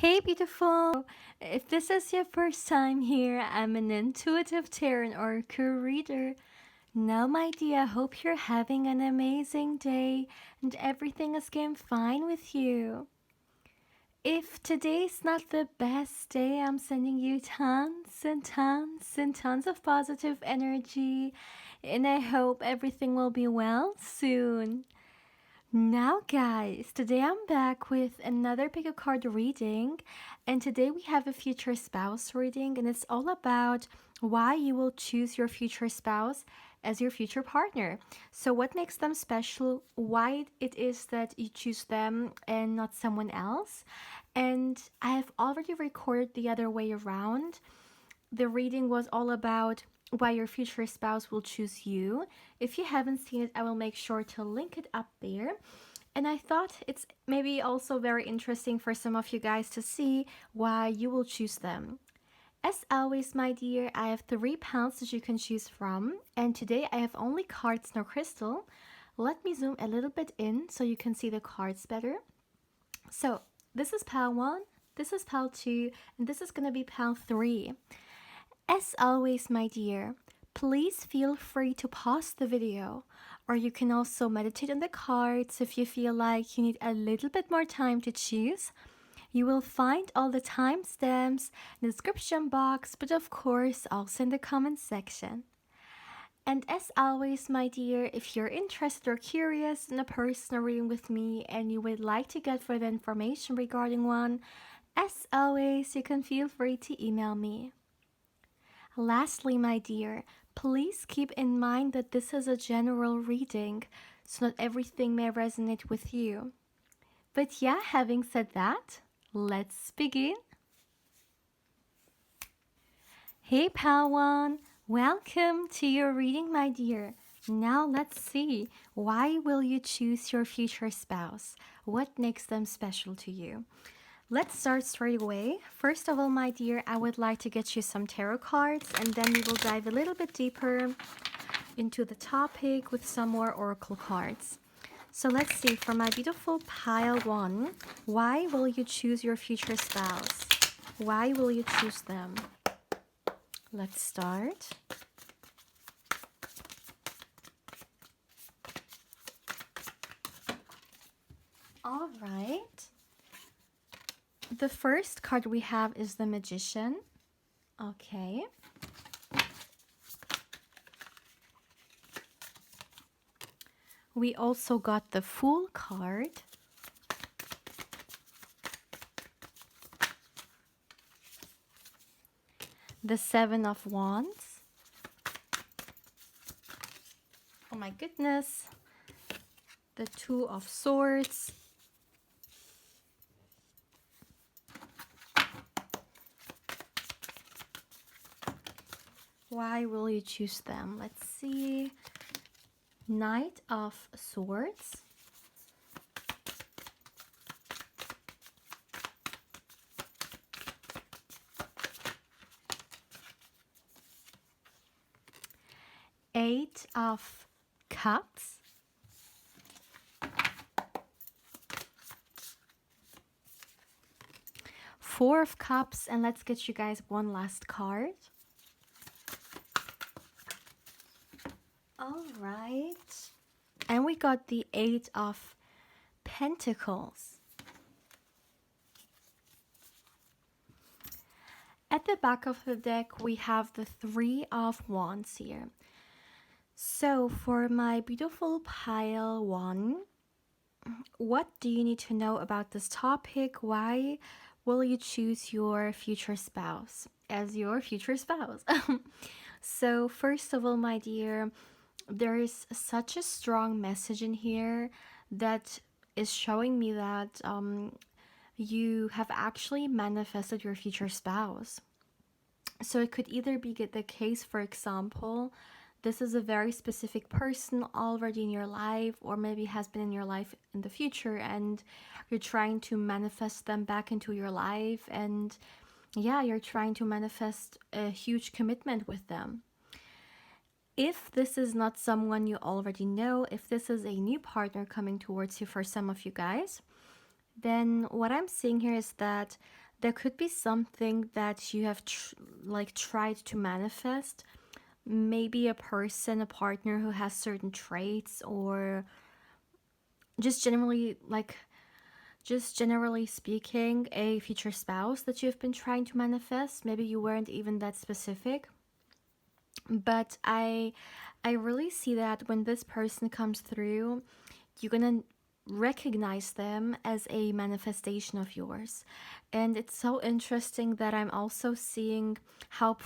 Hey, beautiful! If this is your first time here, I'm an intuitive tarot oracle reader. Now, my dear, I hope you're having an amazing day and everything is going fine with you. If today's not the best day, I'm sending you tons and tons and tons of positive energy, and I hope everything will be well soon. Now, guys, today I'm back with another pick a card reading, and today we have a future spouse reading, and it's all about why you will choose your future spouse as your future partner. So, what makes them special, why it is that you choose them and not someone else. And I have already recorded the other way around. The reading was all about why your future spouse will choose you. If you haven't seen it, I will make sure to link it up there. And I thought it's maybe also very interesting for some of you guys to see why you will choose them. As always, my dear, I have 3 pounds that you can choose from. And today I have only cards, no crystal. Let me zoom a little bit in so you can see the cards better. So this is pile 1, this is pile 2, and this is going to be pile 3. As always, my dear, please feel free to pause the video, or you can also meditate on the cards if you feel like you need a little bit more time to choose. You will find all the timestamps in the description box, but of course also in the comment section. And as always, my dear, if you're interested or curious in a personal reading with me and you would like to get further information regarding one, as always, you can feel free to email me. Lastly, my dear, please keep in mind that this is a general reading, so not everything may resonate with you. But yeah, having said that, let's begin. Hey, pal one, welcome to your reading, my dear. Now let's see, why will you choose your future spouse? What makes them special to you? Let's start straight away. First of all, my dear, I would like to get you some tarot cards, and then we will dive a little bit deeper into the topic with some more oracle cards. So let's see, for my beautiful pile 1, why will you choose your future spouse? Why will you choose them? Let's start. All right. The first card we have is the Magician. Okay. We also got the Fool card. The Seven of Wands. Oh my goodness. The Two of Swords. Why will you choose them? Let's see. Knight of Swords. Eight of Cups. Four of Cups, and let's get you guys one last card. All right. And we got the Eight of Pentacles. At the back of the deck, we have the Three of Wands here. So for my beautiful pile 1, what do you need to know about this topic? Why will you choose your future spouse as your future spouse? So first of all, my dear, there is such a strong message in here that is showing me that you have actually manifested your future spouse. So it could either be the case, for example, this is a very specific person already in your life, or maybe has been in your life in the future, and you're trying to manifest them back into your life, and yeah, you're trying to manifest a huge commitment with them. If this is not someone you already know, if this is a new partner coming towards you for some of you guys, then what I'm seeing here is that there could be something that you have like tried to manifest. Maybe a person, a partner who has certain traits, or just generally like just generally speaking, a future spouse that you've been trying to manifest. Maybe you weren't even that specific, but I really see that when this person comes through, you're gonna recognize them as a manifestation of yours. And it's so interesting that I'm also seeing how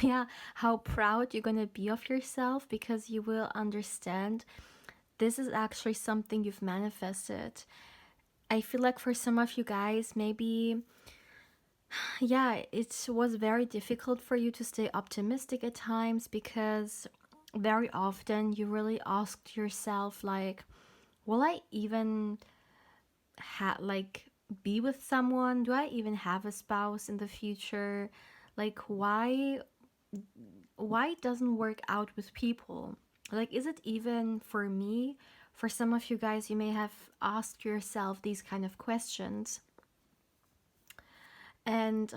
yeah, how proud you're gonna be of yourself, because you will understand this is actually something you've manifested. I feel like for some of you guys, maybe, yeah, it was very difficult for you to stay optimistic at times, because very often you really asked yourself, like, will I even like be with someone? Do I even have a spouse in the future? Like, why it doesn't work out with people? Like, is it even for me? For some of you guys, you may have asked yourself these kind of questions. And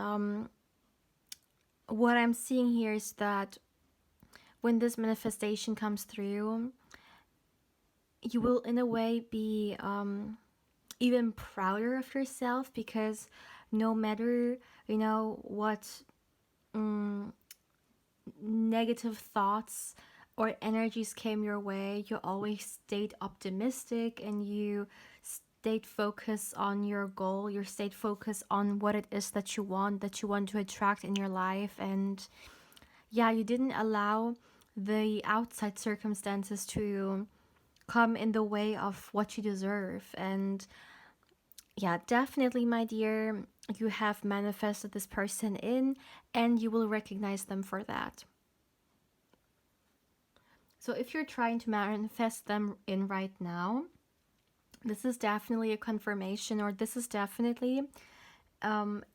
what I'm seeing here is that when this manifestation comes through, you will, in a way, be even prouder of yourself, because no matter, what negative thoughts or energies came your way, you always stayed optimistic, and you stayed focused on your goal. You stayed focused on what it is that you want to attract in your life. And yeah, you didn't allow the outside circumstances to come in the way of what you deserve. And yeah, definitely, my dear, you have manifested this person in, and you will recognize them for that. So if you're trying to manifest them in right now, this is definitely a confirmation, or this is definitely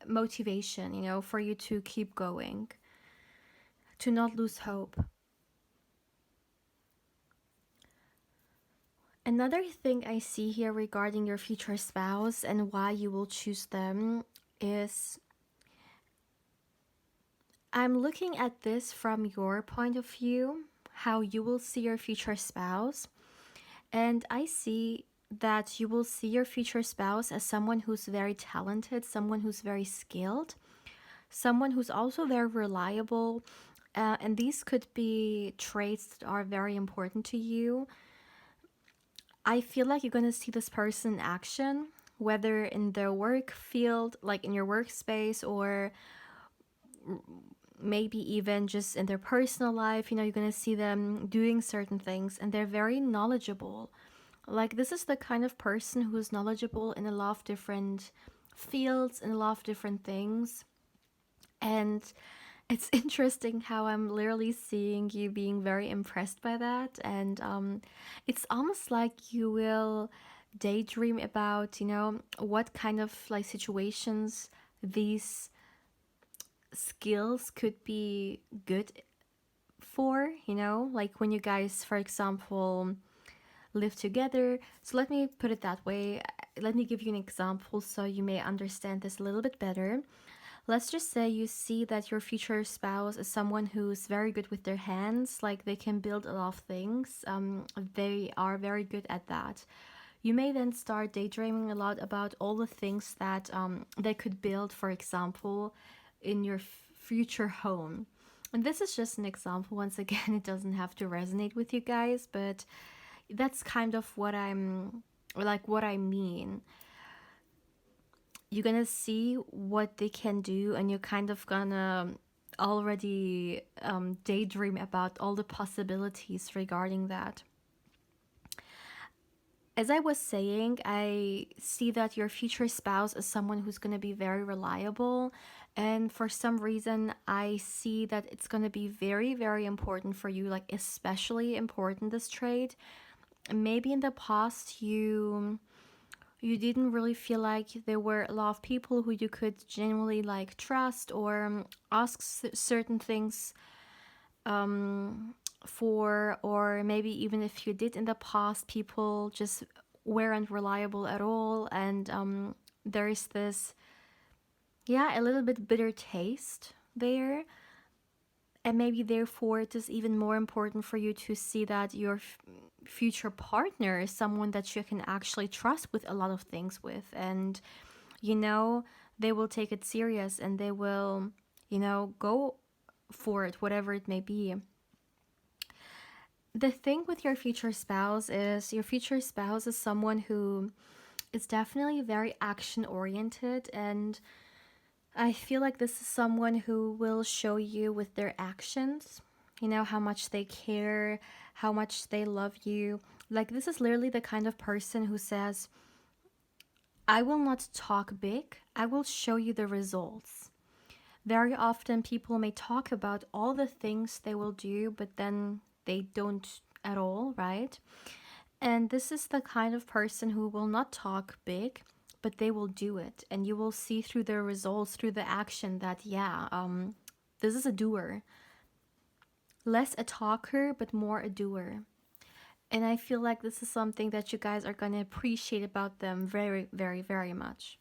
motivation, for you to keep going, to not lose hope. Another thing I see here regarding your future spouse and why you will choose them is, I'm looking at this from your point of view, how you will see your future spouse. And I see that you will see your future spouse as someone who's very talented, someone who's very skilled, someone who's also very reliable. And these could be traits that are very important to you. I feel like you're going to see this person in action, whether in their work field, like in your workspace, or maybe even just in their personal life. You're going to see them doing certain things, and they're very knowledgeable. Like, this is the kind of person who's knowledgeable in a lot of different fields, in a lot of different things. And it's interesting how I'm literally seeing you being very impressed by that. And it's almost like you will daydream about, what kind of like situations these skills could be good for, like when you guys, for example, live together. So let me put it that way. Let me give you an example so you may understand this a little bit better. Let's just say you see that your future spouse is someone who's very good with their hands, like they can build a lot of things. They are very good at that. You may then start daydreaming a lot about all the things that they could build, for example, in your future home. And this is just an example. Once again, it doesn't have to resonate with you guys, but that's kind of what I mean. You're gonna see what they can do, and you're kind of gonna already daydream about all the possibilities regarding that. As I was saying, I see that your future spouse is someone who's going to be very reliable. And for some reason, I see that it's going to be very, very important for you, like especially important, this trait. Maybe in the past, you didn't really feel like there were a lot of people who you could genuinely like trust, or ask certain things for, or maybe even if you did in the past, people just weren't reliable at all. And there is this yeah, a little bit bitter taste there. And maybe therefore it is even more important for you to see that your future partner is someone that you can actually trust with a lot of things with. And, you know, they will take it serious and they will, go for it, whatever it may be. The thing with your future spouse is your future spouse is someone who is definitely very action oriented, and I feel like this is someone who will show you with their actions, how much they care, how much they love you. Like, this is literally the kind of person who says, I will not talk big, I will show you the results. Very often, people may talk about all the things they will do, but then they don't at all, right? And this is the kind of person who will not talk big, but they will do it. And you will see through the results, through the action, that, yeah, this is a doer. Less a talker, but more a doer. And I feel like this is something that you guys are going to appreciate about them very, very, very much.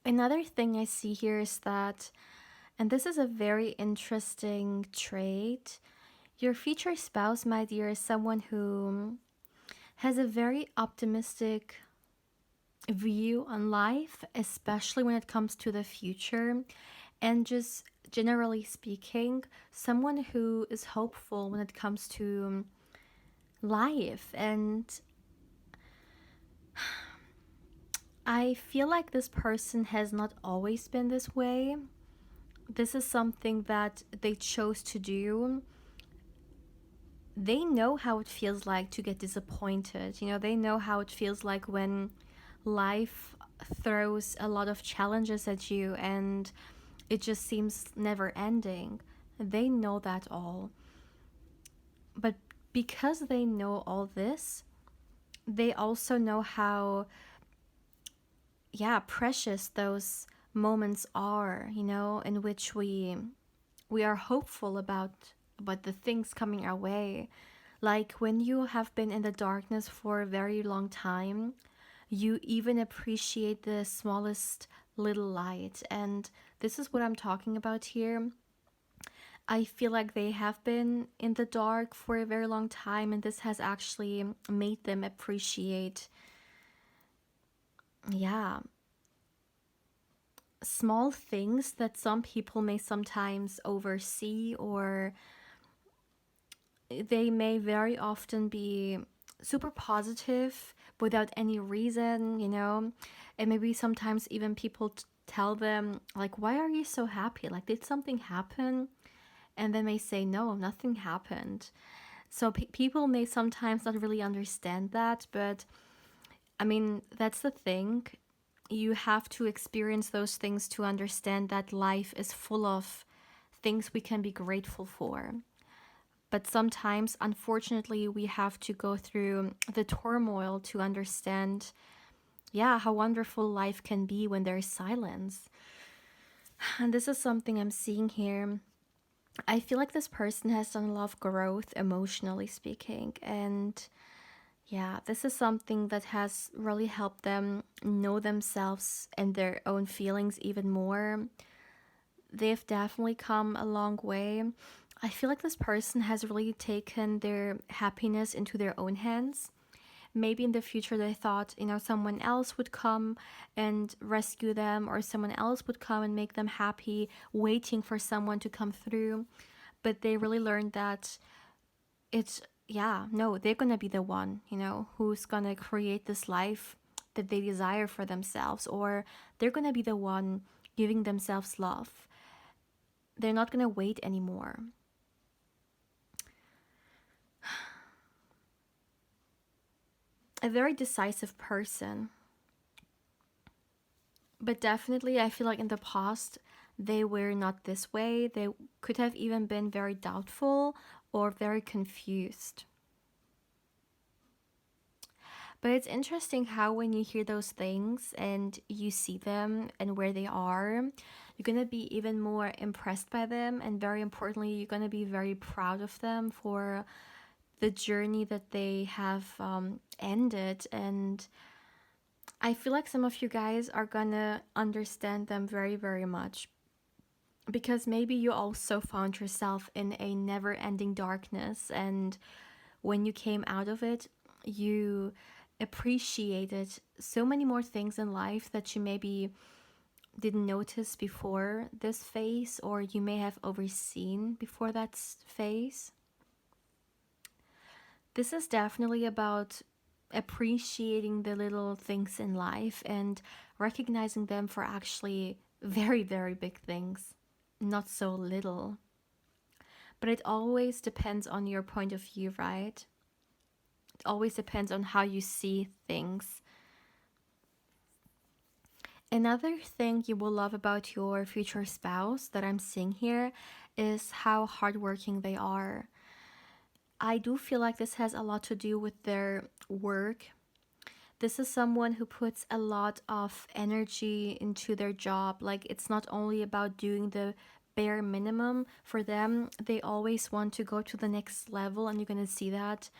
Another thing I see here is that, and this is a very interesting trait, your future spouse, my dear, is someone who has a very optimistic view on life, especially when it comes to the future. And just generally speaking, someone who is hopeful when it comes to life. And I feel like this person has not always been this way. This is something that they chose to do. They know how it feels like to get disappointed. They know how it feels like when life throws a lot of challenges at you and it just seems never ending. They know that all. But because they know all this, they also know how, yeah, precious those moments are, in which we are hopeful about the things coming our way. Like when you have been in the darkness for a very long time, you even appreciate the smallest little light. And this is what I'm talking about here. I feel like they have been in the dark for a very long time, and this has actually made them appreciate, yeah, small things that some people may sometimes oversee, or they may very often be super positive without any reason. And maybe sometimes even people tell them, like, why are you so happy? Like, did something happen? And they may say, no, nothing happened. So people may sometimes not really understand that, but I mean, that's the thing. You have to experience those things to understand that life is full of things we can be grateful for. But sometimes, unfortunately, we have to go through the turmoil to understand, yeah, how wonderful life can be when there's silence. And this is something I'm seeing here. I feel like this person has done a lot of growth, emotionally speaking. And yeah, this is something that has really helped them know themselves and their own feelings even more. They've definitely come a long way. I feel like this person has really taken their happiness into their own hands. Maybe in the future they thought, someone else would come and rescue them, or someone else would come and make them happy, waiting for someone to come through. But they really learned that it's, yeah, no, they're gonna be the one, who's gonna create this life that they desire for themselves, or they're gonna be the one giving themselves love. They're not gonna wait anymore. A very decisive person. But definitely, I feel like in the past, they were not this way. They could have even been very doubtful or very confused. But it's interesting how when you hear those things and you see them and where they are, you're going to be even more impressed by them. And very importantly, you're going to be very proud of them for the journey that they have ended. And I feel like some of you guys are gonna understand them very, very much, because maybe you also found yourself in a never ending darkness, and when you came out of it, you appreciated so many more things in life that you maybe didn't notice before this phase, or you may have overseen before that phase. This is definitely about appreciating the little things in life and recognizing them for actually very, very big things, not so little. But it always depends on your point of view, right? It always depends on how you see things. Another thing you will love about your future spouse that I'm seeing here is how hardworking they are. I do feel like this has a lot to do with their work. This is someone who puts a lot of energy into their job. Like, it's not only about doing the bare minimum for them, they always want to go to the next level, and you're going to see that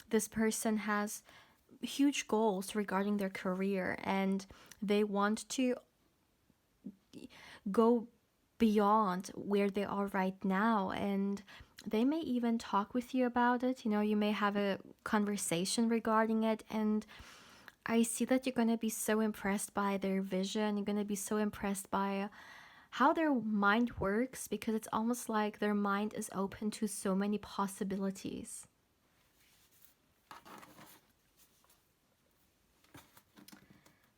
this person has huge goals regarding their career, and they want to go beyond where they are right now. And they may even talk with you about it. You know, you may have a conversation regarding it, and I see that you're going to be so impressed by their vision. You're going to be so impressed by how their mind works, because it's almost like their mind is open to so many possibilities.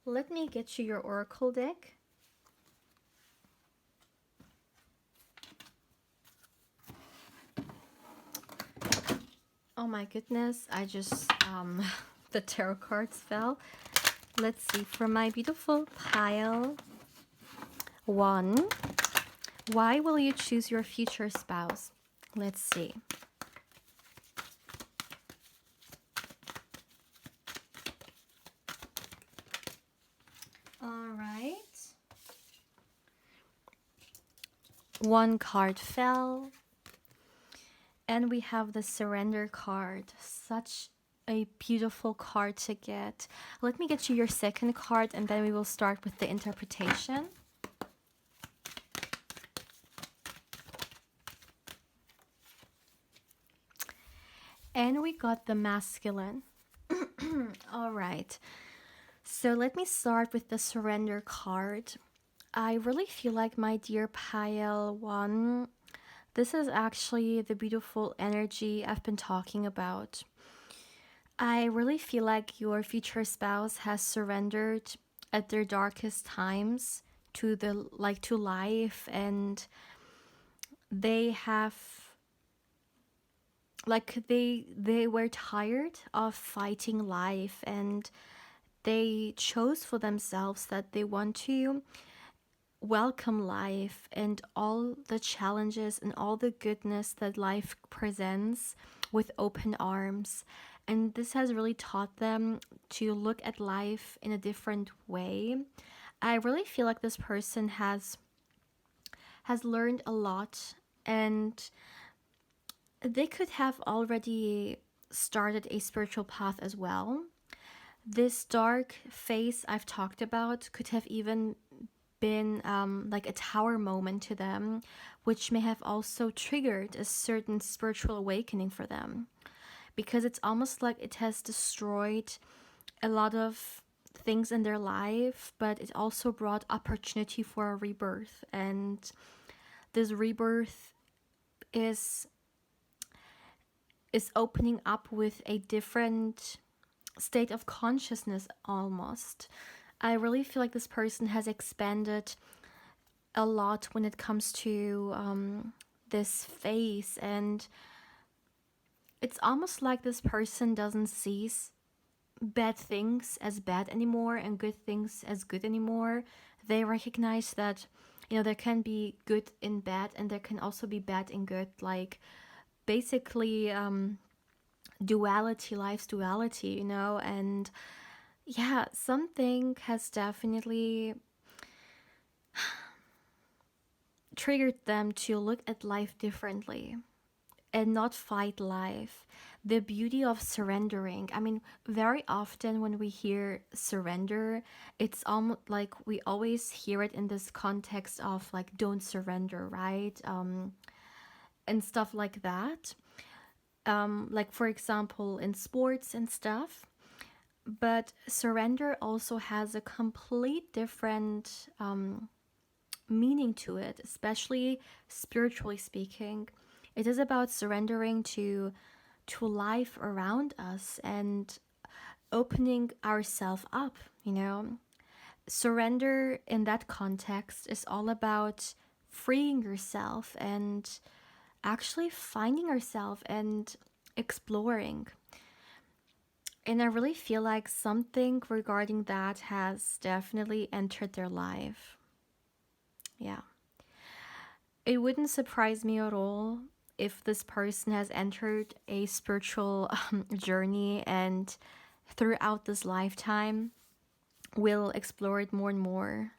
Let me get you your oracle deck. Oh my goodness, I just, the tarot cards fell. Let's see, for my beautiful pile 1, why will you choose your future spouse? Let's see. All right. 1 card fell. And we have the surrender card. Such a beautiful card to get. Let me get you your second card, and then we will start with the interpretation. And we got the masculine. All right. So let me start with the surrender card. I really feel like, my dear pile 1, this is actually the beautiful energy I've been talking about. I really feel like your future spouse has surrendered at their darkest times to to life, and they have, like, they were tired of fighting life, and they chose for themselves that they want to welcome life and all the challenges and all the goodness that life presents with open arms. And this has really taught them to look at life in a different way. I really feel like this person has learned a lot, and they could have already started a spiritual path as well. This dark phase I've talked about could have even been like a tower moment to them, which may have also triggered a certain spiritual awakening for them, because it's almost like it has destroyed a lot of things in their life, but it also brought opportunity for a rebirth. And this rebirth is opening up with a different state of consciousness almost. I really feel like this person has expanded a lot when it comes to this phase, and it's almost like this person doesn't see bad things as bad anymore and good things as good anymore. They recognize that, you know, there can be good in bad, and there can also be bad in good. Like, basically, duality, life's duality, you know. And yeah, something has definitely triggered them to look at life differently. and not fight life. The beauty of surrendering. I mean, very often when we hear surrender, it's almost like we always hear it in this context of like, don't surrender, right? And stuff like that. Like, for example, in sports and stuff. But surrender also has a complete different meaning to it, especially spiritually speaking. It is about surrendering to life around us and opening ourselves up, you know. Surrender in that context is all about freeing yourself and actually finding yourself and exploring. And I really feel like something regarding that has definitely entered their life. Yeah. It wouldn't surprise me at all if this person has entered a spiritual journey and throughout this lifetime will explore it more and more.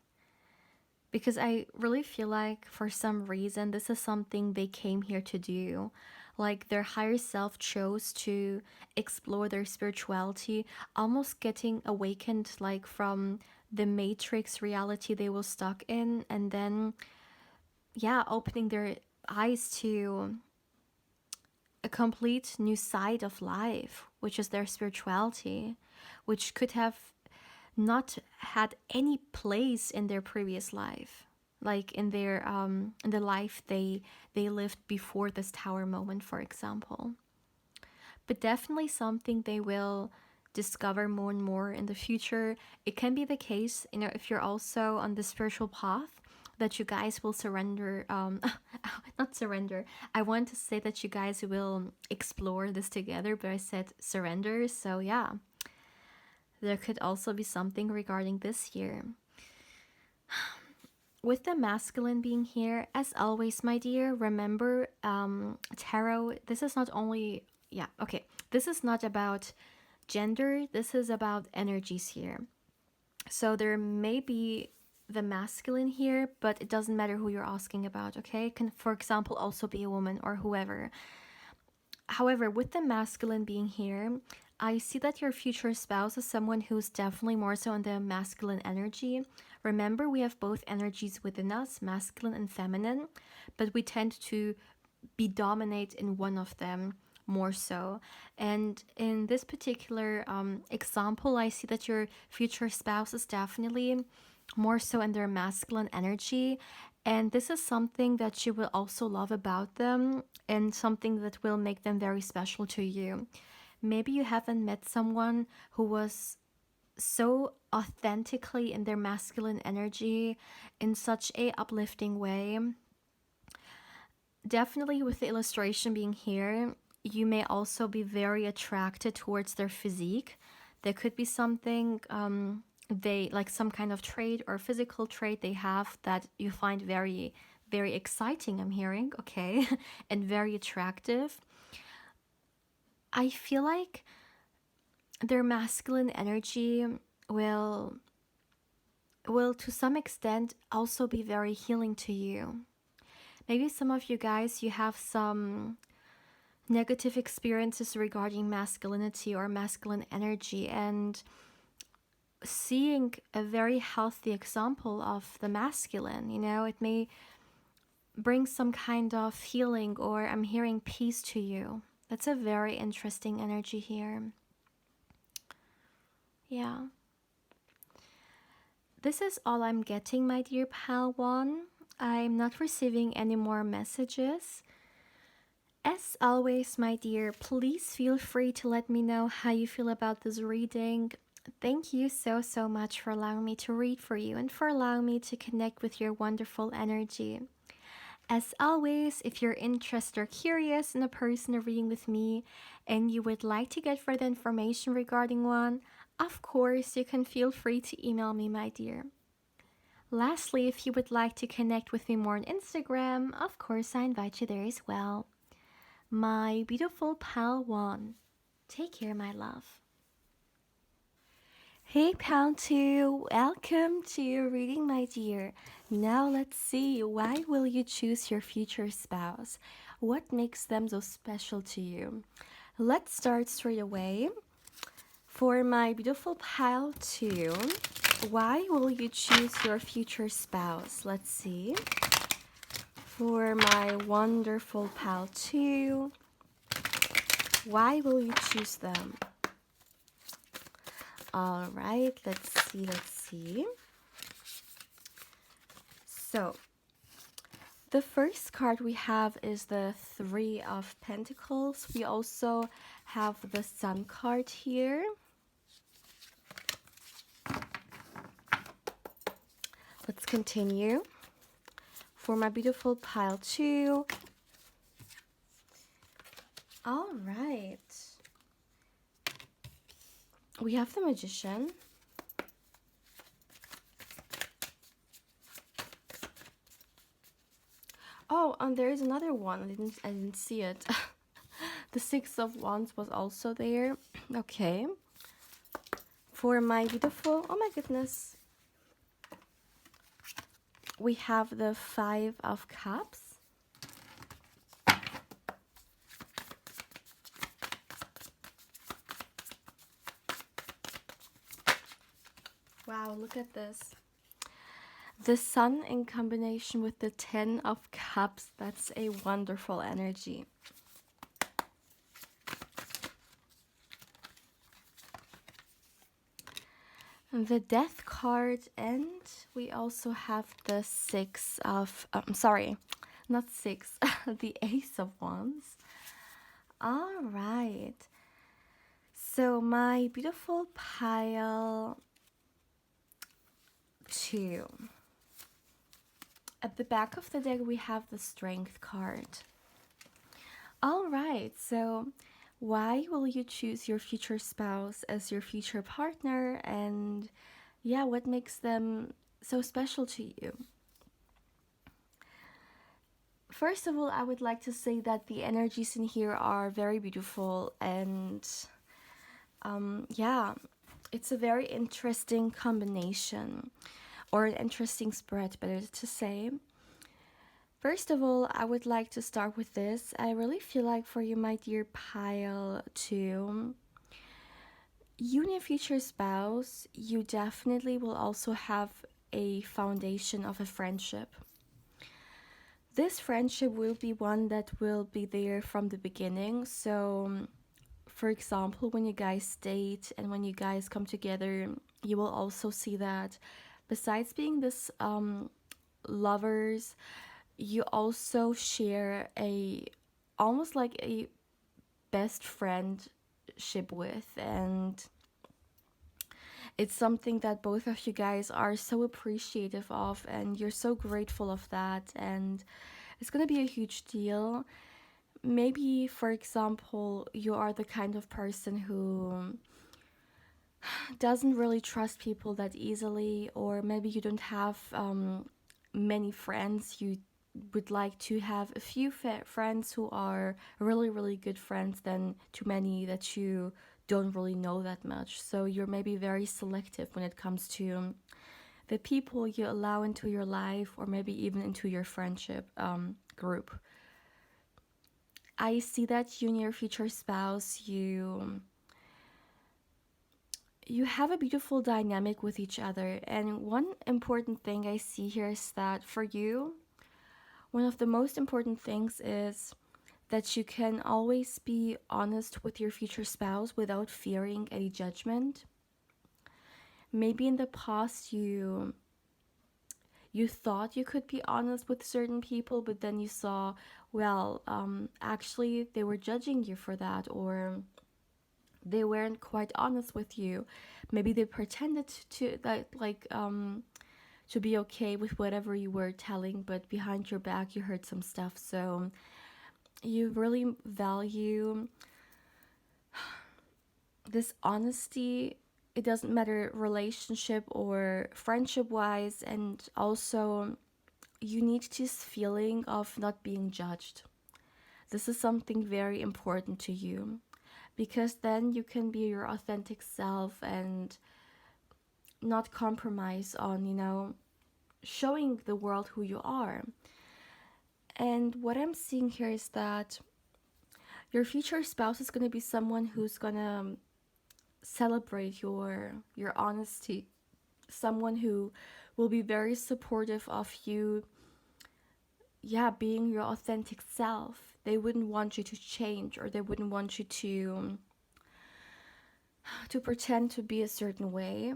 Because I really feel like for some reason this is something they came here to do. Like their higher self chose to explore their spirituality, almost getting awakened like from the matrix reality they were stuck in, and then yeah, opening their eyes to a complete new side of life, which is their spirituality, which could have not had any place in their previous life, like in the life they lived before this tower moment, for example. But definitely something they will discover more and more in the future. It can be the case, you know, if you're also on the spiritual path, that you guys will surrender, not surrender, I want to say that you guys will explore this together, but I said surrender. So yeah, there could also be something regarding this year. With the masculine being here, as always, my dear, remember, tarot, this is not only, yeah, okay, this is not about gender, this is about energies here. So there may be the masculine here, but it doesn't matter who you're asking about, okay? It can, for example, also be a woman or whoever. However, with the masculine being here, I see that your future spouse is someone who's definitely more so in the masculine energy. Remember, we have both energies within us, masculine and feminine, but we tend to be dominate in one of them more so. And in this particular example, I see that your future spouse is definitely more so in their masculine energy. And this is something that you will also love about them and something that will make them very special to you. Maybe you haven't met someone who was so authentically in their masculine energy in such a uplifting way. Definitely with the illustration being here, you may also be very attracted towards their physique. There could be something they like, some kind of trait or physical trait they have that you find very, very exciting, I'm hearing, okay, and very attractive. I feel like their masculine energy will will to some extent also be very healing to you. Maybe some of you guys, you have some negative experiences regarding masculinity or masculine energy, and seeing a very healthy example of the masculine, you know, it may bring some kind of healing, or I'm hearing peace to you. That's a very interesting energy here. Yeah. This is all I'm getting, my dear pal one. I'm not receiving any more messages. As always, my dear, please feel free to let me know how you feel about this reading. Thank you so, so much for allowing me to read for you and for allowing me to connect with your wonderful energy. As always, if you're interested or curious in a personal reading with me and you would like to get further information regarding one, of course, you can feel free to email me, my dear. Lastly, if you would like to connect with me more on Instagram, of course, I invite you there as well. My beautiful pal one. Take care, my love. Hey, pal two. Welcome to your reading, my dear. Now let's see. Why will you choose your future spouse? What makes them so special to you? Let's start straight away. For my beautiful pile 2, why will you choose your future spouse? Let's see. For my wonderful pile 2, why will you choose them? All right, let's see. So, the first card we have is the 3 of Pentacles. We also have the Sun card here. Let's continue. For my beautiful pile 2. All right. We have the Magician. Oh, and there is another one. I didn't see it. The 6 of Wands was also there. Okay. For my beautiful, oh my goodness. We have the 5 of Cups. Wow, look at this. The Sun in combination with the 10 of Cups. That's a wonderful energy. The Death card, and we also have the 6 of, sorry, not 6, the Ace of Wands. All right. So my beautiful pile 2. At the back of the deck, we have the Strength card. All right, so why will you choose your future spouse as your future partner? And yeah, what makes them so special to you? First of all, I would like to say that the energies in here are very beautiful, and yeah, it's a very interesting combination, or an interesting spread, better to say. First of all, I would like to start with this. I really feel like for you, my dear pile 2, you and your future spouse, you definitely will also have a foundation of a friendship. This friendship will be one that will be there from the beginning. So, for example, when you guys date and when you guys come together, you will also see that besides being this lovers, you also share a almost like a best friendship with, and it's something that both of you guys are so appreciative of, and you're so grateful of that, and it's gonna be a huge deal. Maybe, for example, you are the kind of person who doesn't really trust people that easily, or maybe you don't have many friends. You would like to have a few friends who are really, really good friends than too many that you don't really know that much. So you're maybe very selective when it comes to the people you allow into your life, or maybe even into your friendship group. I see that you and your future spouse, you have a beautiful dynamic with each other. And one important thing I see here is that for you, one of the most important things is that you can always be honest with your future spouse without fearing any judgment. Maybe in the past you thought you could be honest with certain people, but then you saw, well, actually they were judging you for that, or they weren't quite honest with you. Maybe they pretended to that, like, to be okay with whatever you were telling, but behind your back you heard some stuff. So you really value this honesty. It doesn't matter relationship or friendship wise, and also you need this feeling of not being judged. This is something very important to you, because then you can be your authentic self and not compromise on, showing the world who you are. And what I'm seeing here is that your future spouse is going to be someone who's going to celebrate your honesty, someone who will be very supportive of you, yeah, being your authentic self. They wouldn't want you to change, or they wouldn't want you to pretend to be a certain way.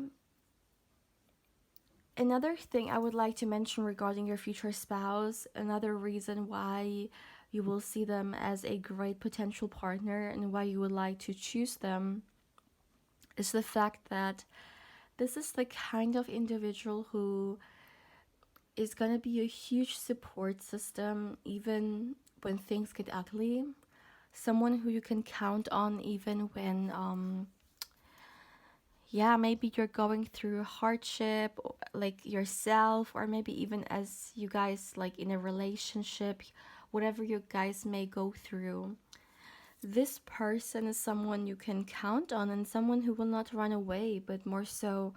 Another thing I would like to mention regarding your future spouse, another reason why you will see them as a great potential partner and why you would like to choose them, is the fact that this is the kind of individual who is going to be a huge support system even when things get ugly. Someone who you can count on even when yeah, maybe you're going through hardship, like yourself, or maybe even as you guys like in a relationship, whatever you guys may go through. This person is someone you can count on, and someone who will not run away, but more so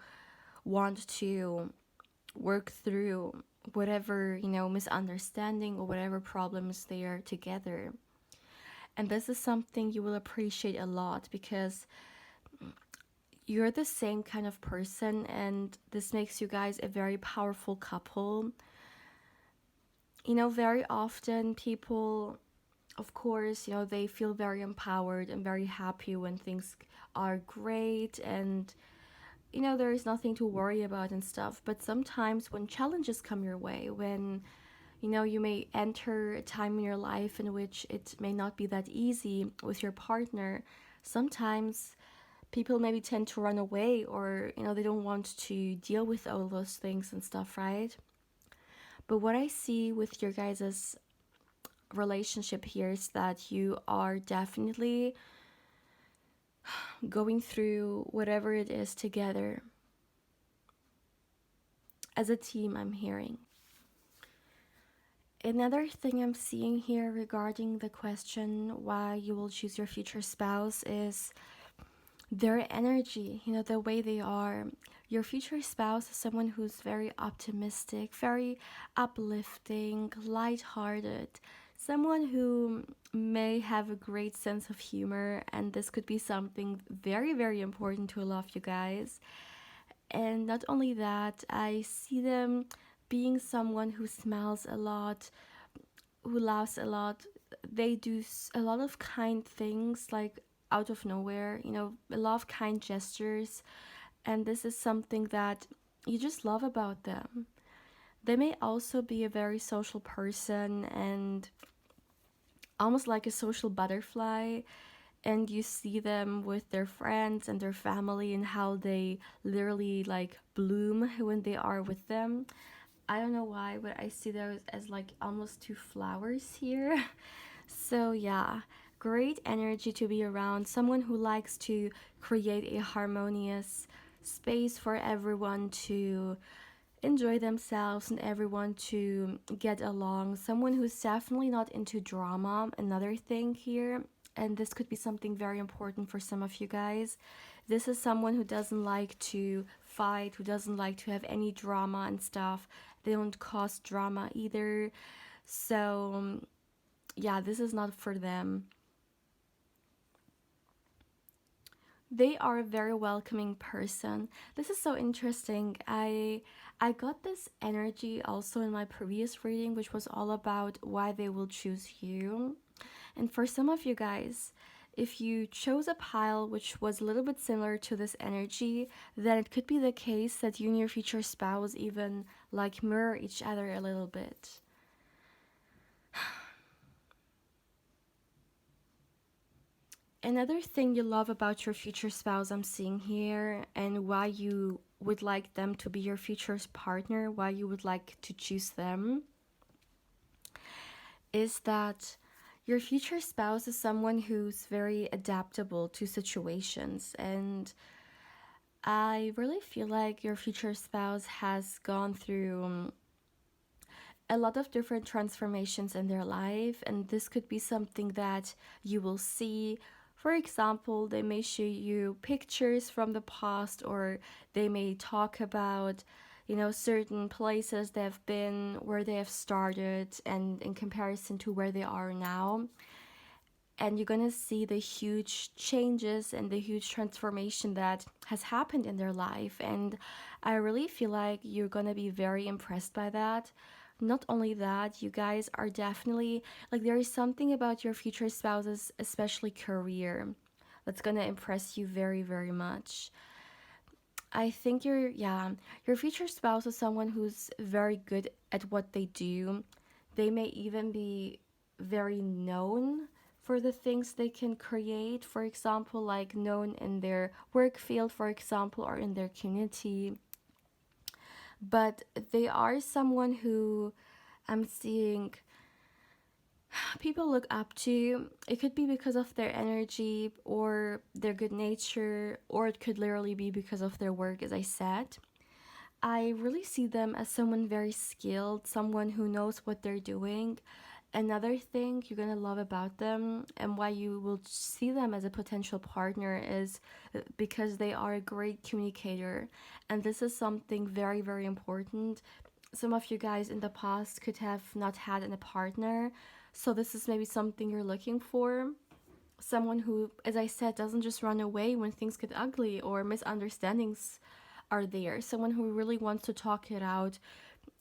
want to work through whatever, misunderstanding or whatever problems they are together. And this is something you will appreciate a lot because you're the same kind of person, and this makes you guys a very powerful couple. Very often people, of course, they feel very empowered and very happy when things are great, and there is nothing to worry about and stuff. But sometimes when challenges come your way, when you may enter a time in your life in which it may not be that easy with your partner, sometimes people maybe tend to run away, or they don't want to deal with all those things and stuff, right? But what I see with your guys' relationship here is that you are definitely going through whatever it is together as a team. I'm hearing another thing I'm seeing here regarding the question why you will choose your future spouse is their energy, the way they are. Your future spouse is someone who's very optimistic, very uplifting, lighthearted, someone who may have a great sense of humor, and this could be something very, very important to a lot of you guys. And not only that, I see them being someone who smiles a lot, who laughs a lot. They do a lot of kind things, like out of nowhere, a lot of kind gestures. And this is something that you just love about them. They may also be a very social person and almost like a social butterfly. And you see them with their friends and their family and how they literally like bloom when they are with them. I don't know why, but I see those as like almost two flowers here. So, yeah, great energy to be around. Someone who likes to create a harmonious space for everyone to enjoy themselves and everyone to get along. Someone who's definitely not into drama. Another thing here, and this could be something very important for some of you guys. This is someone who doesn't like to fight, who doesn't like to have any drama and stuff. They don't cause drama either. So, yeah, this is not for them. They are a very welcoming person. This is so interesting. I got this energy also in my previous reading, which was all about why they will choose you. And for some of you guys, if you chose a pile which was a little bit similar to this energy, then it could be the case that you and your future spouse even like mirror each other a little bit. Another thing you love about your future spouse, I'm seeing here, and why you would like them to be your future partner, why you would like to choose them, is that your future spouse is someone who's very adaptable to situations. And I really feel like your future spouse has gone through a lot of different transformations in their life, and this could be something that you will see. For example, they may show you pictures from the past, or they may talk about certain places they've been, where they have started, and in comparison to where they are now. And you're gonna see the huge changes and the huge transformation that has happened in their life. And I really feel like you're gonna be very impressed by that. Not only that, you guys are definitely like, there is something about your future spouses, especially career, that's gonna impress you very, very much. I think your future spouse is someone who's very good at what they do. They may even be very known for the things they can create, for example, like known in their work field, for example, or in their community. But they are someone who I'm seeing people look up to. It could be because of their energy or their good nature, or it could literally be because of their work, as I said. I really see them as someone very skilled, someone who knows what they're doing. Another thing you're gonna love about them, and why you will see them as a potential partner, is because they are a great communicator. And this is something very, very important. Some of you guys in the past could have not had a partner, so this is maybe something you're looking for. Someone who, as I said, doesn't just run away when things get ugly or misunderstandings are there. Someone who really wants to talk it out,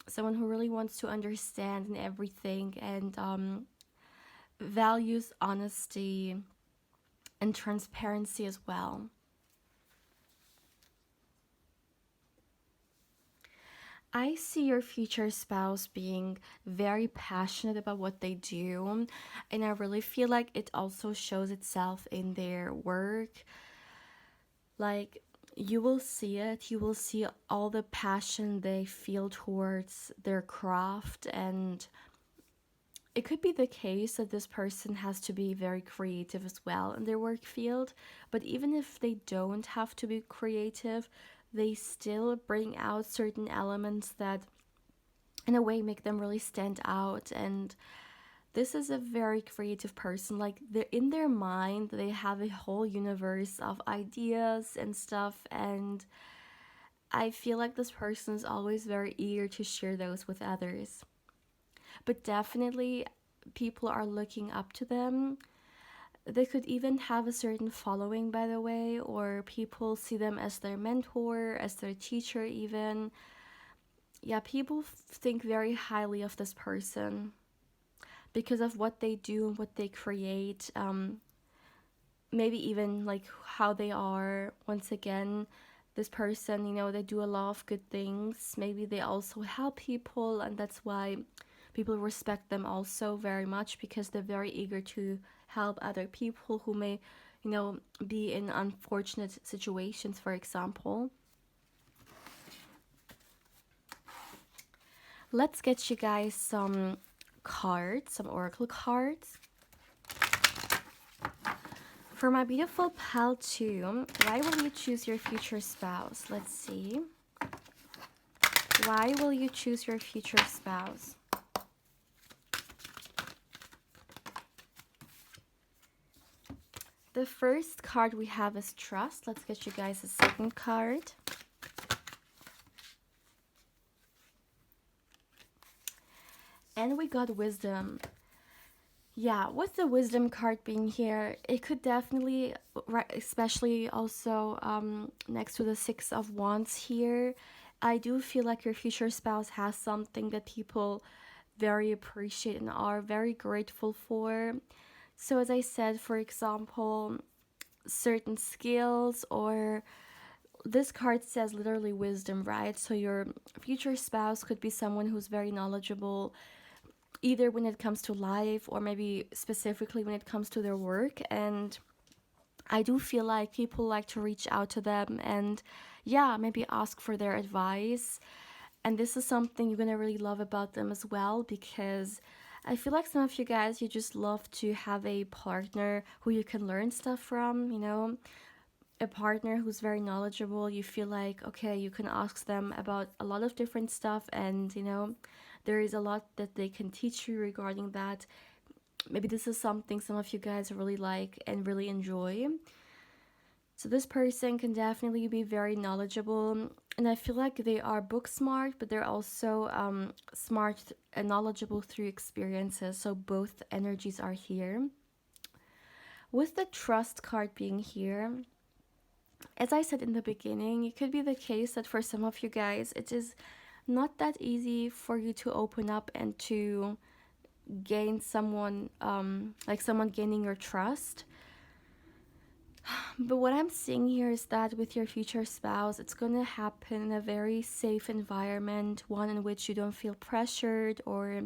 someone who really wants to understand and everything, and values honesty and transparency as well. I see your future spouse being very passionate about what they do, and I really feel like it also shows itself in their work. Like, you will see it, you will see all the passion they feel towards their craft. And it could be the case that this person has to be very creative as well in their work field, but even if they don't have to be creative, they still bring out certain elements that in a way make them really stand out. And this is a very creative person. Like, in their mind they have a whole universe of ideas and stuff, and I feel like this person is always very eager to share those with others. But definitely people are looking up to them. They could even have a certain following, by the way, or people see them as their mentor, as their teacher even. Yeah, people think very highly of this person because of what they do and what they create. Maybe even like how they are. Once again, this person, they do a lot of good things. Maybe they also help people, and that's why people respect them also very much, because they're very eager to help other people who may, be in unfortunate situations, for example. Let's get you guys some cards, some oracle cards. For my beautiful pal too, why will you choose your future spouse? Let's see. Why will you choose your future spouse? The first card we have is trust. Let's get you guys a second card. And we got wisdom. Yeah, with the wisdom card being here, it could definitely, especially also next to the Six of Wands here, I do feel like your future spouse has something that people very appreciate and are very grateful for. So as I said, for example, certain skills, or this card says literally wisdom, right? So your future spouse could be someone who's very knowledgeable, either when it comes to life or maybe specifically when it comes to their work. And I do feel like people like to reach out to them and maybe ask for their advice. And this is something you're gonna really love about them as well, because I feel like some of you guys, you just love to have a partner who you can learn stuff from, a partner who's very knowledgeable. You feel like, okay, you can ask them about a lot of different stuff, and there is a lot that they can teach you regarding that. Maybe this is something some of you guys really like and really enjoy. So this person can definitely be very knowledgeable. And I feel like they are book smart, but they're also smart and knowledgeable through experiences. So both energies are here. With the trust card being here, as I said in the beginning, it could be the case that for some of you guys, it is not that easy for you to open up and to gain someone, like someone gaining your trust. But what I'm seeing here is that with your future spouse, it's going to happen in a very safe environment, one in which you don't feel pressured or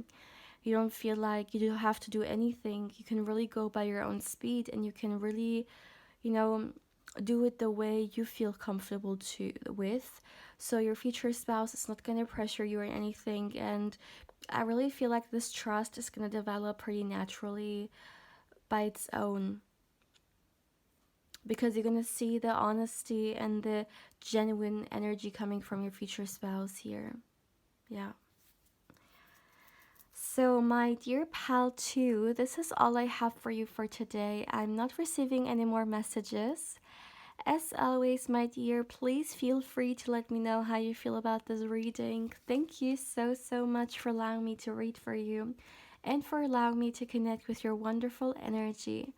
you don't feel like you don't have to do anything. You can really go by your own speed and you can really, do it the way you feel comfortable with. So your future spouse is not going to pressure you or anything. And I really feel like this trust is going to develop pretty naturally by its own, because you're going to see the honesty and the genuine energy coming from your future spouse here. Yeah. So my dear pal 2, this is all I have for you for today. I'm not receiving any more messages. As always, my dear, please feel free to let me know how you feel about this reading. Thank you so much for allowing me to read for you and for allowing me to connect with your wonderful energy.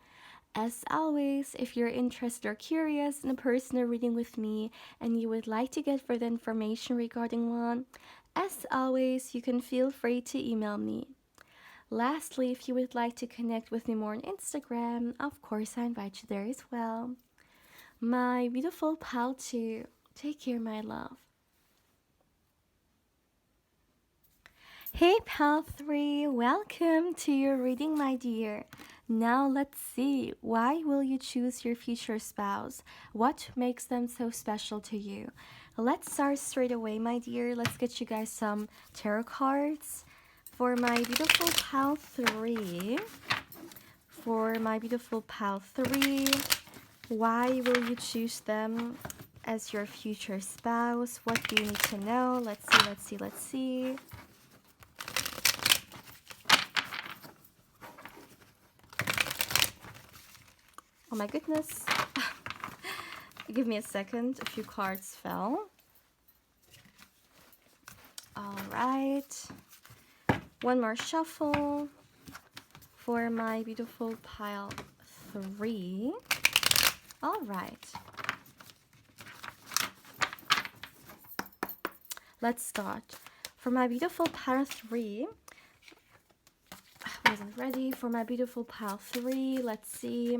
As always, if you're interested or curious in a personal reading with me and you would like to get further information regarding one, as always, you can feel free to email me. Lastly, if you would like to connect with me more on Instagram, of course I invite you there as well. My beautiful pal 2, take care, my love. Hey pal 3, welcome to your reading, my dear. Now let's see, why will you choose your future spouse? What makes them so special to you? Let's start straight away, my dear. Let's get you guys some tarot cards. For my beautiful pal 3, why will you choose them as your future spouse? What do you need to know? Let's see. Oh my goodness. Give me a second. A few cards fell. All right. One more shuffle for my beautiful pile 3. All right. Let's start. For my beautiful pile 3, I wasn't ready. For my beautiful pile 3, let's see.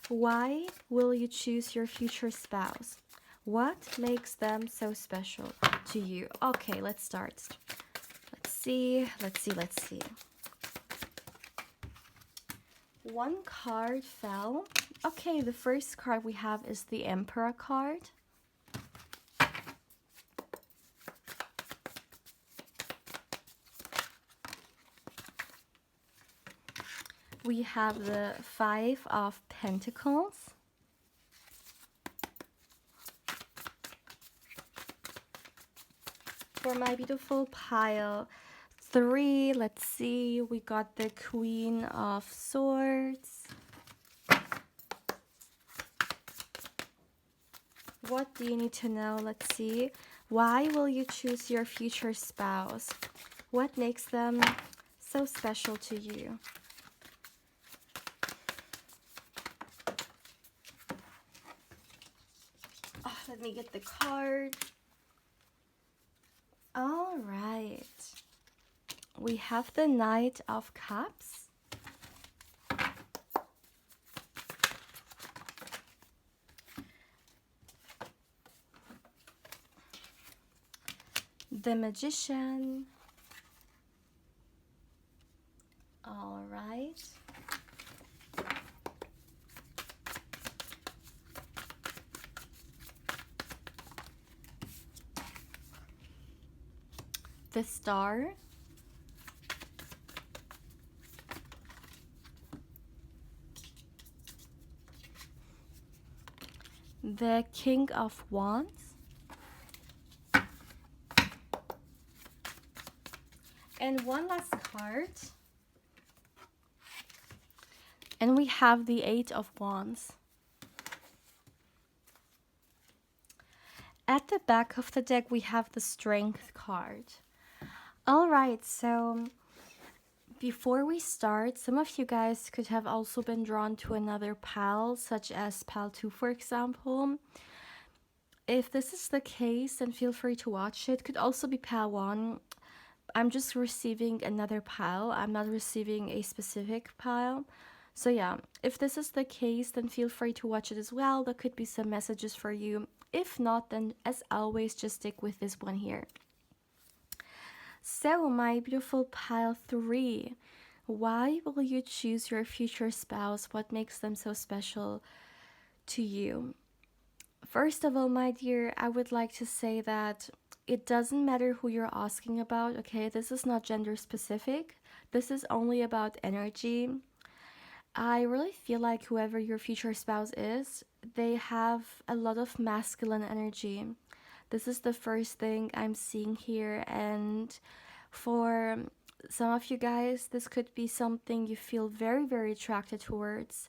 Why will you choose your future spouse? What makes them so special to you? Okay, let's start. Let's see. One card fell. Okay, the first card we have is the Emperor card. We have the 5 of Pentacles. For my beautiful pile 3, let's see, we got the Queen of Swords. What do you need to know? Let's see. Why will you choose your future spouse? What makes them so special to you? Oh, let me get the card. All right. We have the Knight of Cups. The Magician. All right. The Star. The King of Wands. And one last card. And we have the 8 of Wands. At the back of the deck, we have the Strength card. All right, so before we start, some of you guys could have also been drawn to another pile, such as pile 2, for example. If this is the case, then feel free to watch it. Could also be pile 1. I'm just receiving another pile. I'm not receiving a specific pile. So yeah, if this is the case, then feel free to watch it as well. There could be some messages for you. If not, then as always, just stick with this one here. So, my beautiful pile 3, why will you choose your future spouse? What makes them so special to you? First of all, my dear, I would like to say that it doesn't matter who you're asking about, okay? This is not gender specific. This is only about energy. I really feel like whoever your future spouse is, they have a lot of masculine energy. This is the first thing I'm seeing here, and for some of you guys, this could be something you feel very, very attracted towards.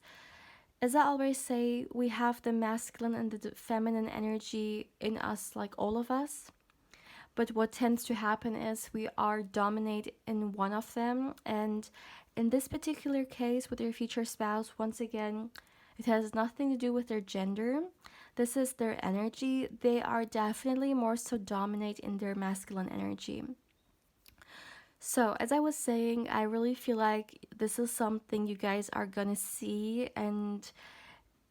As I always say, we have the masculine and the feminine energy in us, like all of us. But what tends to happen is we are dominate in one of them. And in this particular case with your future spouse, once again, it has nothing to do with their gender. This is their energy. They are definitely more so dominate in their masculine energy. So, as I was saying, I really feel like this is something you guys are gonna see, and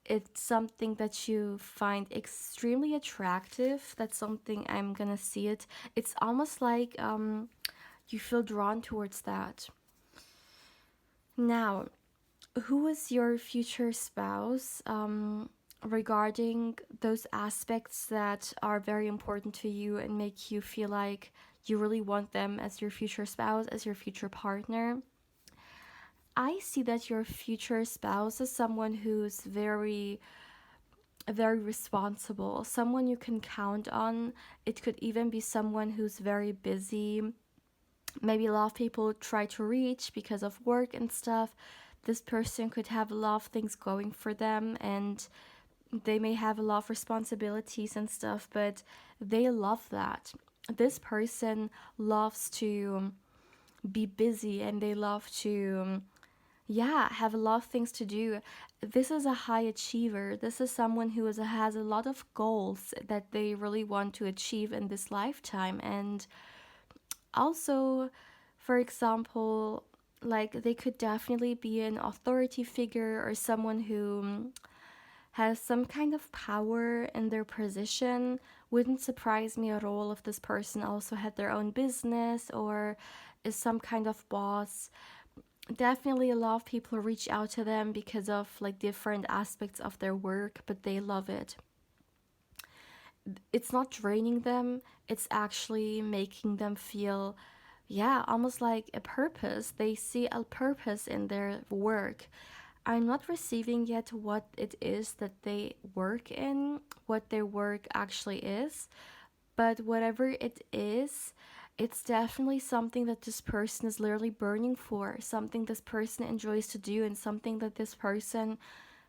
it's something that you find extremely attractive. That's something I'm gonna see it. It's almost like you feel drawn towards that. Now, who is your future spouse? Regarding those aspects that are very important to you and make you feel like you really want them as your future spouse, as your future partner. I see that your future spouse is someone who's very responsible, someone you can count on. It could even be someone who's very busy. Maybe a lot of people try to reach because of work and stuff. This person could have a lot of things going for them, and they may have a lot of responsibilities and stuff, but they love that. This person loves to be busy, and they love to have a lot of things to do. This is a high achiever. This is someone who has a lot of goals that they really want to achieve in this lifetime. And also, for example, like they could definitely be an authority figure or someone who has some kind of power in their position. Wouldn't surprise me at all if this person also had their own business or is some kind of boss. Definitely a lot of people reach out to them because of like different aspects of their work, but they love it. It's not draining them, it's actually making them feel almost like a purpose. They see a purpose in their work. I'm not receiving yet what it is that they work in, what their work actually is, but whatever it is, it's definitely something that this person is literally burning for, something this person enjoys to do, and something that this person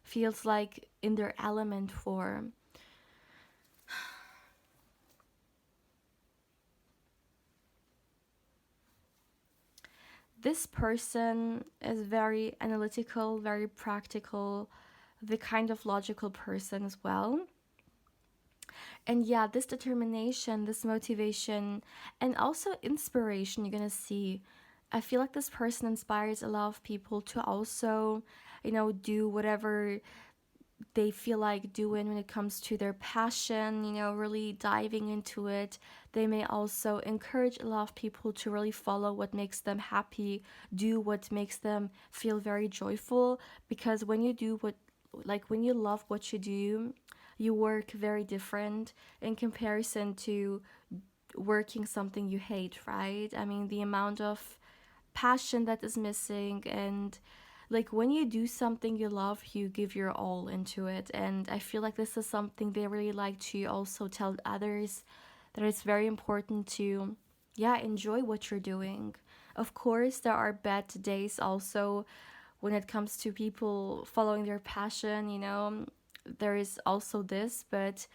feels like in their element for. This person is very analytical, very practical, the kind of logical person as well. And this determination, this motivation, and also inspiration you're gonna see. I feel like this person inspires a lot of people to also, do whatever they feel like doing when it comes to their passion, really diving into it. They may also encourage a lot of people to really follow what makes them happy, do what makes them feel very joyful, because when you do when you love what you do, you work very different in comparison to working something you hate, right? I mean, the amount of passion that is missing, and like when you do something you love, you give your all into it. And I feel like this is something they really like to also tell others, that it's very important to enjoy what you're doing. Of course, there are bad days also when it comes to people following their passion, there is also this, but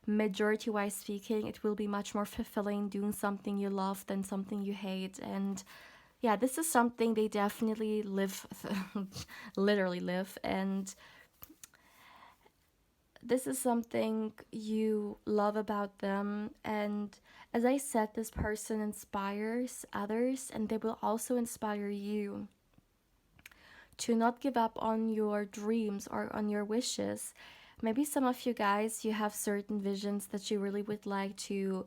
majority wise speaking, it will be much more fulfilling doing something you love than something you hate. And yeah, this is something they definitely live, literally live. And this is something you love about them. And as I said, this person inspires others, and they will also inspire you to not give up on your dreams or on your wishes. Maybe some of you guys, you have certain visions that you really would like to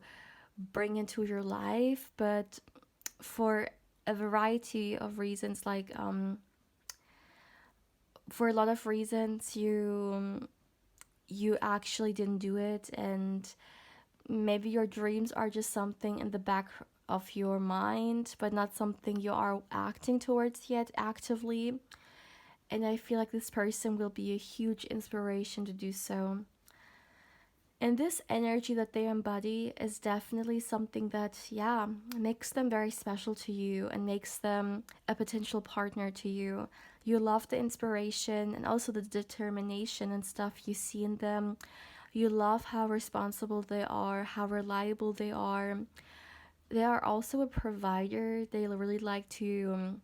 bring into your life, but for a variety of reasons, like for a lot of reasons, you actually didn't do it, and maybe your dreams are just something in the back of your mind, but not something you are acting towards yet actively. And I feel like this person will be a huge inspiration to do so. And this energy that they embody is definitely something that, yeah, makes them very special to you and makes them a potential partner to you. You love the inspiration and also the determination and stuff you see in them. You love how responsible they are, how reliable they are. They are also a provider. They really like to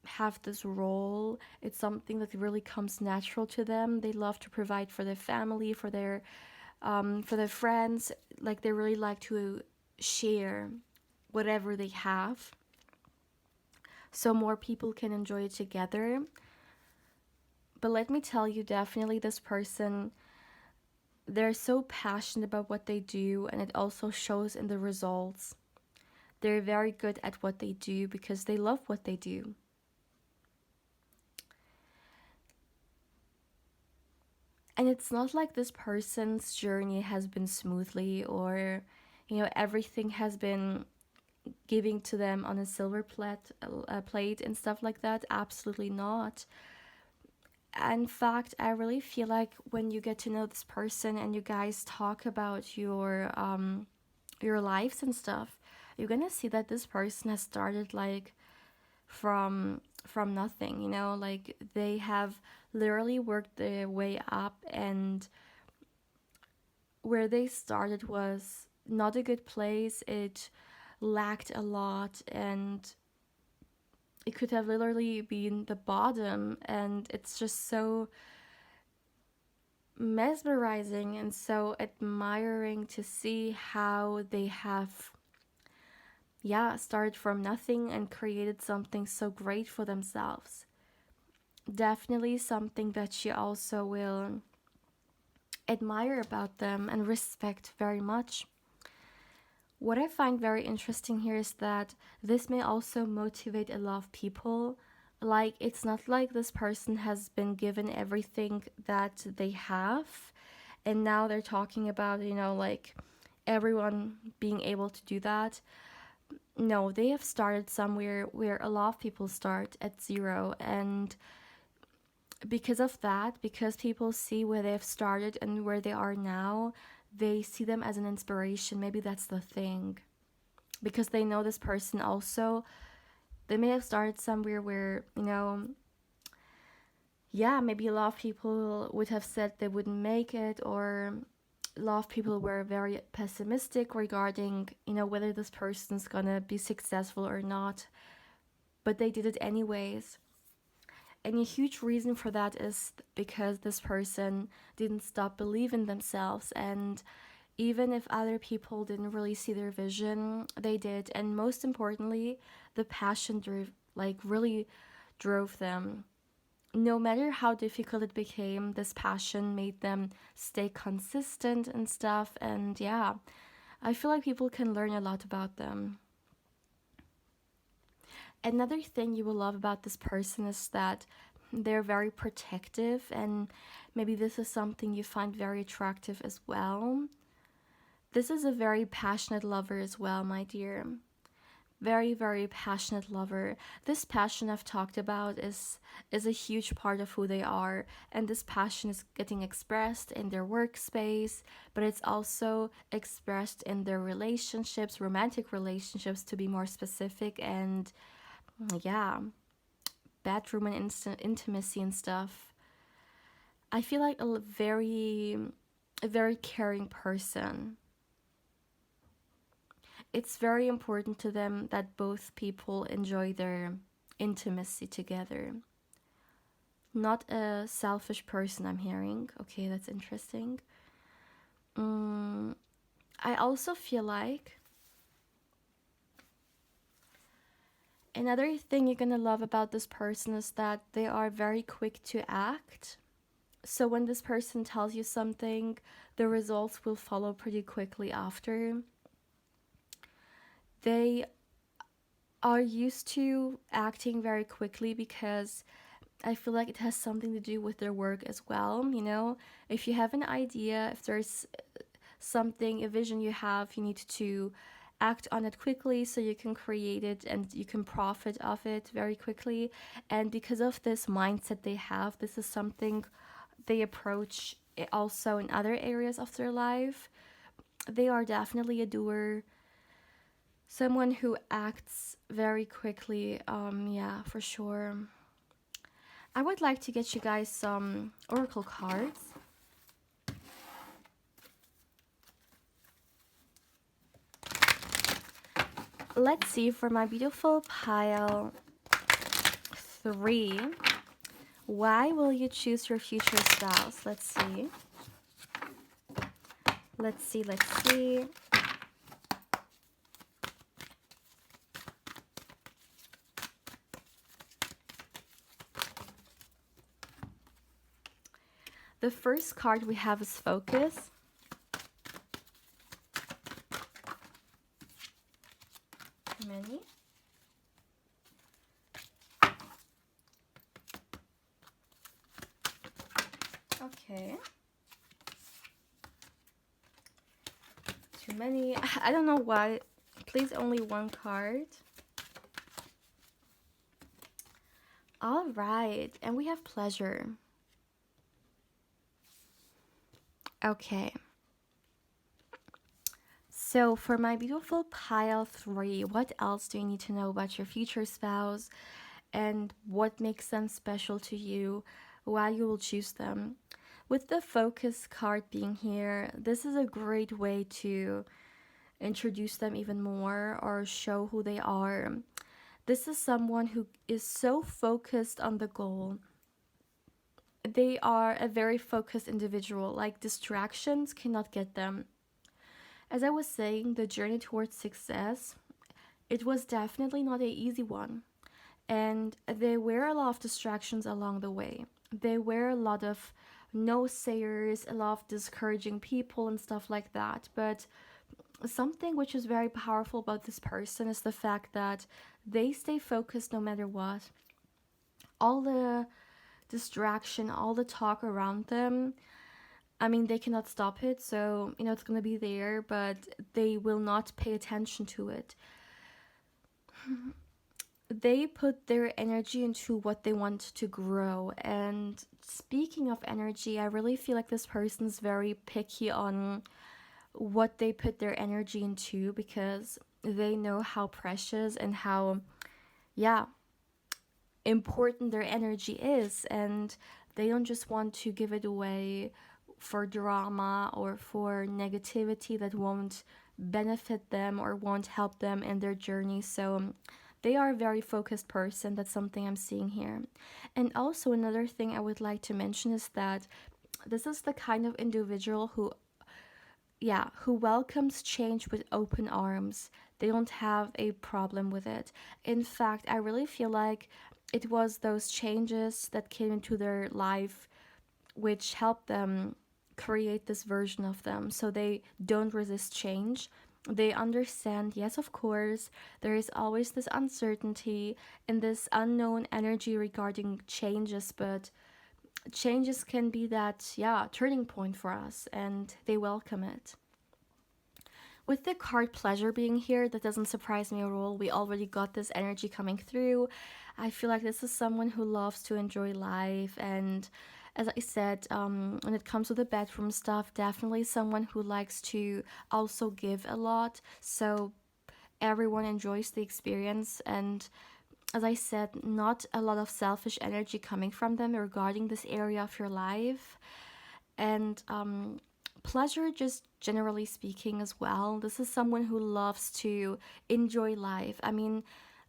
have this role. It's something that really comes natural to them. They love to provide for their family, for their friends. Like they really like to share whatever they have, so more people can enjoy it together. But let me tell you, definitely this person, they're so passionate about what they do, and it also shows in the results. They're very good at what they do because they love what they do. And it's not like this person's journey has been smoothly, or everything has been giving to them on a silver plate and stuff like that. Absolutely not. In fact, I really feel like when you get to know this person and you guys talk about your lives and stuff, you're gonna see that this person has started like from nothing. Like they have literally worked their way up, and where they started was not a good place. It lacked a lot, and it could have literally been the bottom. And it's just so mesmerizing and so admiring to see how they have, yeah, started from nothing and created something so great for themselves. Definitely something that you also will admire about them and respect very much. What I find very interesting here is that this may also motivate a lot of people. Like, it's not like this person has been given everything that they have, and now they're talking about, like everyone being able to do that. No, they have started somewhere where a lot of people start at zero, and because of that, because people see where they've started and where they are now, they see them as an inspiration. Maybe that's the thing. Because they know this person also, they may have started somewhere where, yeah, maybe a lot of people would have said they wouldn't make it, or a lot of people were very pessimistic regarding, whether this person's gonna be successful or not. But they did it anyways. And a huge reason for that is because this person didn't stop believing themselves. And even if other people didn't really see their vision, they did. And most importantly, the passion really drove them. No matter how difficult it became, this passion made them stay consistent and stuff. And yeah, I feel like people can learn a lot about them. Another thing you will love about this person is that they're very protective, and maybe this is something you find very attractive as well. This is a very passionate lover as well, my dear. Very, very passionate lover. This passion I've talked about is a huge part of who they are, and this passion is getting expressed in their workspace, but it's also expressed in their relationships, romantic relationships to be more specific, and yeah, bedroom and intimacy and stuff. I feel like a very a very caring person. It's very important to them that both people enjoy their intimacy together. Not a selfish person, I'm hearing. Okay, that's interesting. I also feel like another thing you're gonna love about this person is that they are very quick to act. So when this person tells you something, the results will follow pretty quickly after. They are used to acting very quickly because I feel like it has something to do with their work as well. You know, if you have an idea, if there's something, a vision you have, you need to act on it quickly so you can create it and you can profit of it very quickly. And because of this mindset they have, this is something they approach also in other areas of their life. They are definitely a doer, someone who acts very quickly. Yeah, for sure. I would like to get you guys some oracle cards. Let's see for my beautiful pile 3. Why will you choose your future spouse? Let's see. Let's see, let's see. The first card we have is focus. Many. Okay. Too many. I don't know why. Please, only one card. All right. And we have pleasure. Okay. So for my beautiful pile 3, what else do you need to know about your future spouse and what makes them special to you, why you will choose them? With the focus card being here, this is a great way to introduce them even more or show who they are. This is someone who is so focused on the goal. They are a very focused individual, like distractions cannot get them. As I was saying, the journey towards success, it was definitely not an easy one. And there were a lot of distractions along the way. There were a lot of no sayers, a lot of discouraging people and stuff like that. But something which is very powerful about this person is the fact that they stay focused no matter what. All the distraction, all the talk around them, I mean, they cannot stop it, so, you know, it's gonna be there, but they will not pay attention to it. They put their energy into what they want to grow. And speaking of energy, I really feel like this person's very picky on what they put their energy into because they know how precious and how, yeah, important their energy is. And they don't just want to give it away for drama or for negativity that won't benefit them or won't help them in their journey. So they are a very focused person. That's something I'm seeing here. And also another thing I would like to mention is that this is the kind of individual who, yeah, who welcomes change with open arms. They don't have a problem with it. In fact, I really feel like it was those changes that came into their life which helped them create this version of them. So they don't resist change. They understand, yes, of course, there is always this uncertainty and this unknown energy regarding changes, but changes can be that, yeah, turning point for us, and they welcome it. With the card pleasure being here, that doesn't surprise me at all. We already got this energy coming through. I feel like this is someone who loves to enjoy life. And as I said, when it comes to the bedroom stuff, definitely someone who likes to also give a lot. So everyone enjoys the experience. And as I said, not a lot of selfish energy coming from them regarding this area of your life. And pleasure, just generally speaking as well. This is someone who loves to enjoy life. I mean,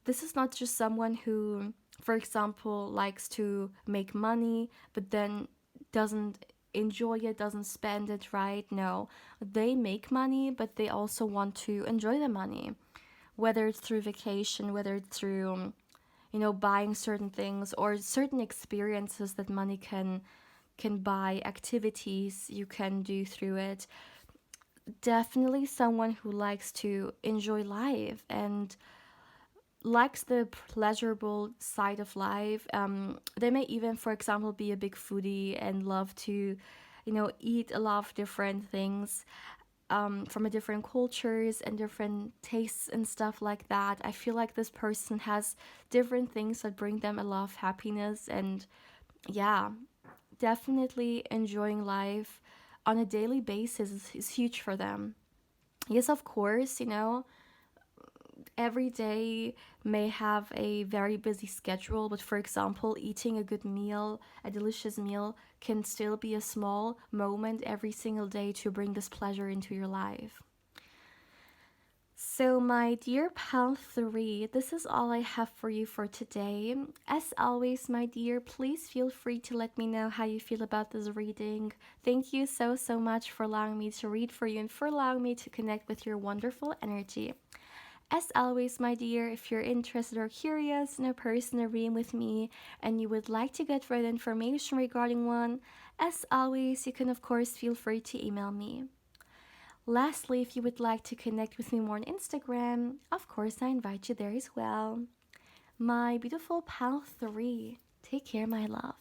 this is not just someone who, for example, likes to make money but then doesn't enjoy it, doesn't spend it, right? No, they make money, but they also want to enjoy the money, whether it's through vacation, whether it's through, buying certain things or certain experiences that money can buy, activities you can do through it. Definitely someone who likes to enjoy life and likes the pleasurable side of life. They may even, for example, be a big foodie and love to, eat a lot of different things from a different cultures and different tastes and stuff like that. I feel like this person has different things that bring them a lot of happiness, and yeah, definitely enjoying life on a daily basis is huge for them. Yes, of course, every day may have a very busy schedule, but for example, eating a good meal, a delicious meal, can still be a small moment every single day to bring this pleasure into your life. So, my dear pal 3, this is all I have for you for today. As always, my dear, please feel free to let me know how you feel about this reading. Thank you so, so much for allowing me to read for you and for allowing me to connect with your wonderful energy. As always, my dear, if you're interested or curious in a personal reading with me and you would like to get further information regarding one, as always, you can of course feel free to email me. Lastly, if you would like to connect with me more on Instagram, of course I invite you there as well. My beautiful pal 3, take care, my love.